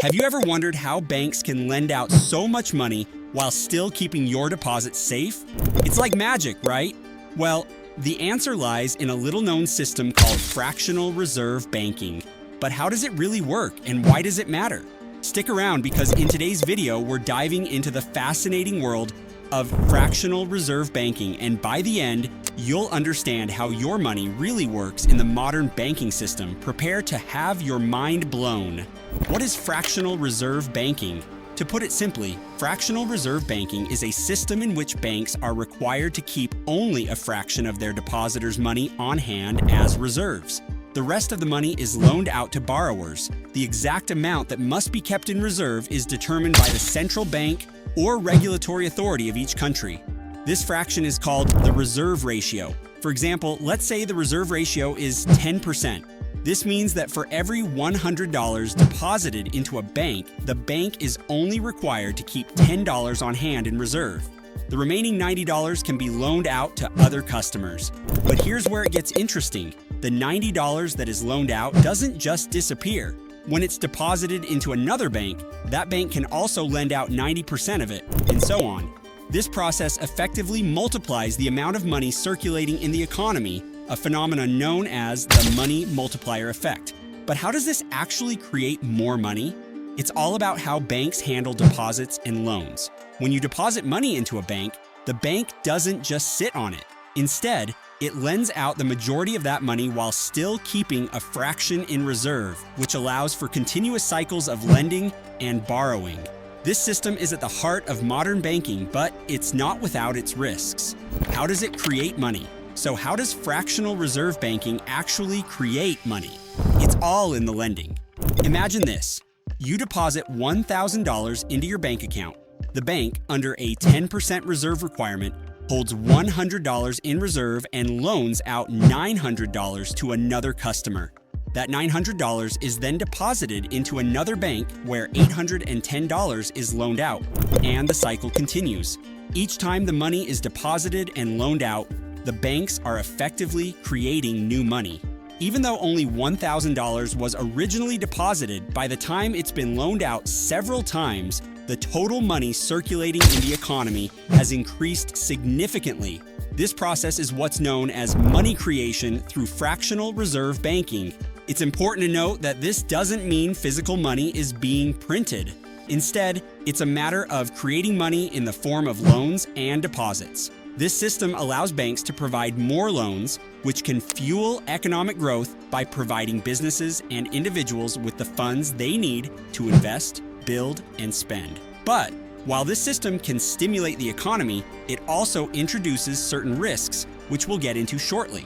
Have you ever wondered how banks can lend out so much money while still keeping your deposits safe? It's like magic, right? Well, the answer lies in a little-known system called fractional reserve banking. But how does it really work, and why does it matter? Stick around, because in today's video, we're diving into the fascinating world of fractional reserve banking, and by the end, you'll understand how your money really works in the modern banking system. Prepare to have your mind blown. What is fractional reserve banking? To put it simply, fractional reserve banking is a system in which banks are required to keep only a fraction of their depositors' money on hand as reserves. The rest of the money is loaned out to borrowers. The exact amount that must be kept in reserve is determined by the central bank or regulatory authority of each country. This fraction is called the reserve ratio. For example, let's say the reserve ratio is 10%. This means that for every $100 deposited into a bank, the bank is only required to keep $10 on hand in reserve. The remaining $90 can be loaned out to other customers. But here's where it gets interesting. The $90 that is loaned out doesn't just disappear. When it's deposited into another bank, that bank can also lend out 90% of it, and so on. This process effectively multiplies the amount of money circulating in the economy, a phenomenon known as the money multiplier effect. But how does this actually create more money? It's all about how banks handle deposits and loans. When you deposit money into a bank, the bank doesn't just sit on it. Instead, it lends out the majority of that money while still keeping a fraction in reserve, which allows for continuous cycles of lending and borrowing. This system is at the heart of modern banking, but it's not without its risks. How does it create money? So how does fractional reserve banking actually create money? It's all in the lending. Imagine this. You deposit $1,000 into your bank account. The bank, under a 10% reserve requirement, holds $100 in reserve and loans out $900 to another customer. That $900 is then deposited into another bank where $810 is loaned out, and the cycle continues. Each time the money is deposited and loaned out, the banks are effectively creating new money. Even though only $1,000 was originally deposited, by the time it's been loaned out several times, the total money circulating in the economy has increased significantly. This process is what's known as money creation through fractional reserve banking. It's important to note that this doesn't mean physical money is being printed. Instead, it's a matter of creating money in the form of loans and deposits. This system allows banks to provide more loans, which can fuel economic growth by providing businesses and individuals with the funds they need to invest, build, and spend. But while this system can stimulate the economy, it also introduces certain risks, which we'll get into shortly.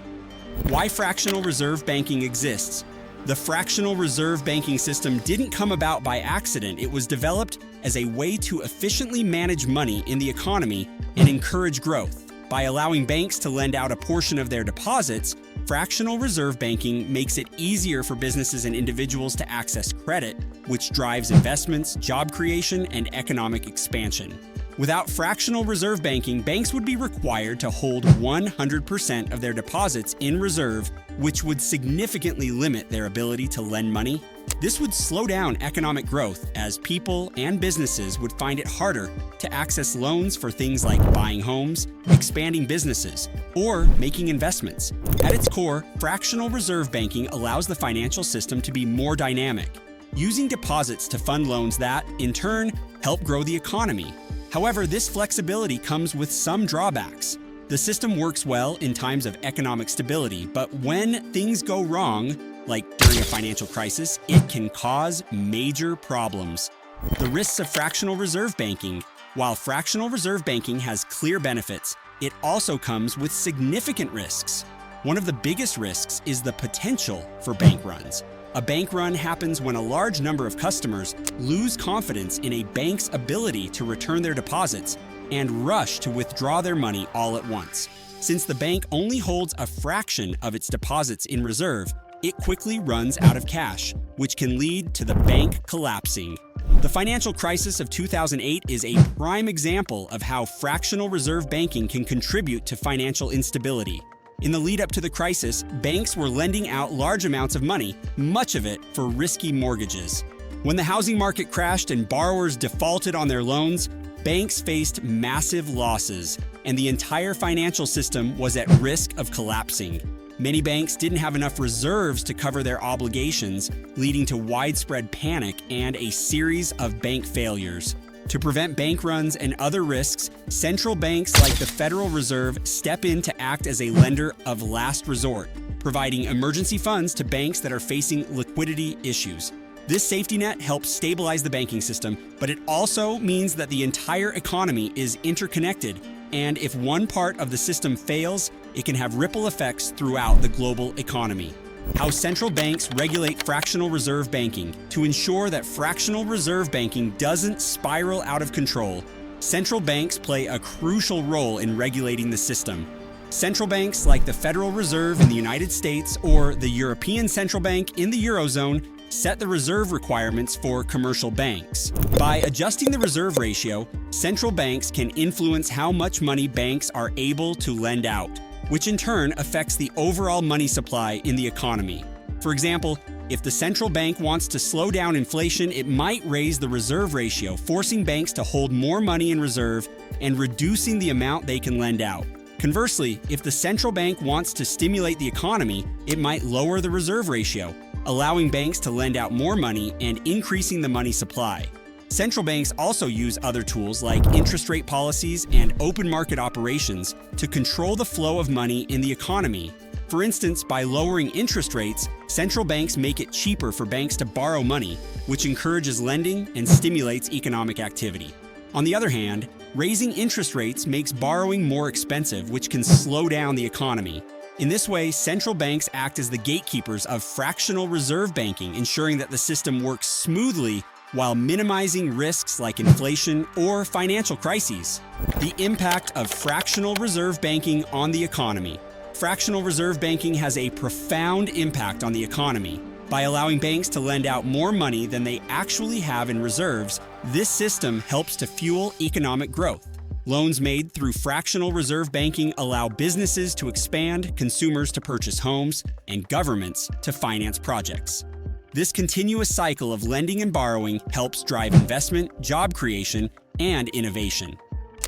Why fractional reserve banking exists? The fractional reserve banking system didn't come about by accident. It was developed as a way to efficiently manage money in the economy and encourage growth. By allowing banks to lend out a portion of their deposits, fractional reserve banking makes it easier for businesses and individuals to access credit, which drives investments, job creation, and economic expansion. Without fractional reserve banking, banks would be required to hold 100% of their deposits in reserve, which would significantly limit their ability to lend money. This would slow down economic growth, as people and businesses would find it harder to access loans for things like buying homes, expanding businesses, or making investments. At its core, fractional reserve banking allows the financial system to be more dynamic, using deposits to fund loans that, in turn, help grow the economy. However, this flexibility comes with some drawbacks. The system works well in times of economic stability, but when things go wrong, like during a financial crisis, it can cause major problems. The risks of fractional reserve banking. While fractional reserve banking has clear benefits, it also comes with significant risks. One of the biggest risks is the potential for bank runs. A bank run happens when a large number of customers lose confidence in a bank's ability to return their deposits and rush to withdraw their money all at once. Since the bank only holds a fraction of its deposits in reserve, it quickly runs out of cash, which can lead to the bank collapsing. The financial crisis of 2008 is a prime example of how fractional reserve banking can contribute to financial instability. In the lead up to the crisis, banks were lending out large amounts of money, much of it for risky mortgages. When the housing market crashed and borrowers defaulted on their loans, banks faced massive losses, and the entire financial system was at risk of collapsing. Many banks didn't have enough reserves to cover their obligations, leading to widespread panic and a series of bank failures. To prevent bank runs and other risks, central banks like the Federal Reserve step in to act as a lender of last resort, providing emergency funds to banks that are facing liquidity issues. This safety net helps stabilize the banking system, but it also means that the entire economy is interconnected, and if one part of the system fails, it can have ripple effects throughout the global economy. How central banks regulate fractional reserve banking. To ensure that fractional reserve banking doesn't spiral out of control, central banks play a crucial role in regulating the system. Central banks like the Federal Reserve in the United States or the European Central Bank in the Eurozone set the reserve requirements for commercial banks. By adjusting the reserve ratio, central banks can influence how much money banks are able to lend out, which in turn affects the overall money supply in the economy. For example, if the central bank wants to slow down inflation, it might raise the reserve ratio, forcing banks to hold more money in reserve and reducing the amount they can lend out. Conversely, if the central bank wants to stimulate the economy, it might lower the reserve ratio, allowing banks to lend out more money and increasing the money supply. Central banks also use other tools like interest rate policies and open market operations to control the flow of money in the economy. For instance, by lowering interest rates, central banks make it cheaper for banks to borrow money, which encourages lending and stimulates economic activity. On the other hand, raising interest rates makes borrowing more expensive, which can slow down the economy. In this way, central banks act as the gatekeepers of fractional reserve banking, ensuring that the system works smoothly while minimizing risks like inflation or financial crises. The impact of fractional reserve banking on the economy. Fractional reserve banking has a profound impact on the economy. By allowing banks to lend out more money than they actually have in reserves, this system helps to fuel economic growth. Loans made through fractional reserve banking allow businesses to expand, consumers to purchase homes, and governments to finance projects. This continuous cycle of lending and borrowing helps drive investment, job creation, and innovation.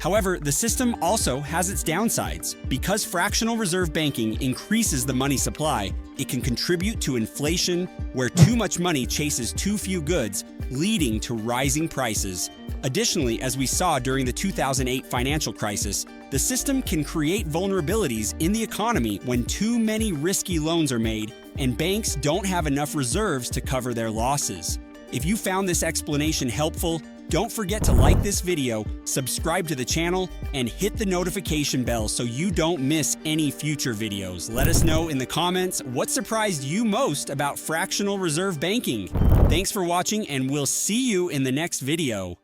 However, the system also has its downsides. Because fractional reserve banking increases the money supply, it can contribute to inflation where too much money chases too few goods, leading to rising prices. Additionally, as we saw during the 2008 financial crisis, the system can create vulnerabilities in the economy when too many risky loans are made and banks don't have enough reserves to cover their losses. If you found this explanation helpful, don't forget to like this video, subscribe to the channel, and hit the notification bell so you don't miss any future videos. Let us know in the comments what surprised you most about fractional reserve banking. Thanks for watching, and we'll see you in the next video.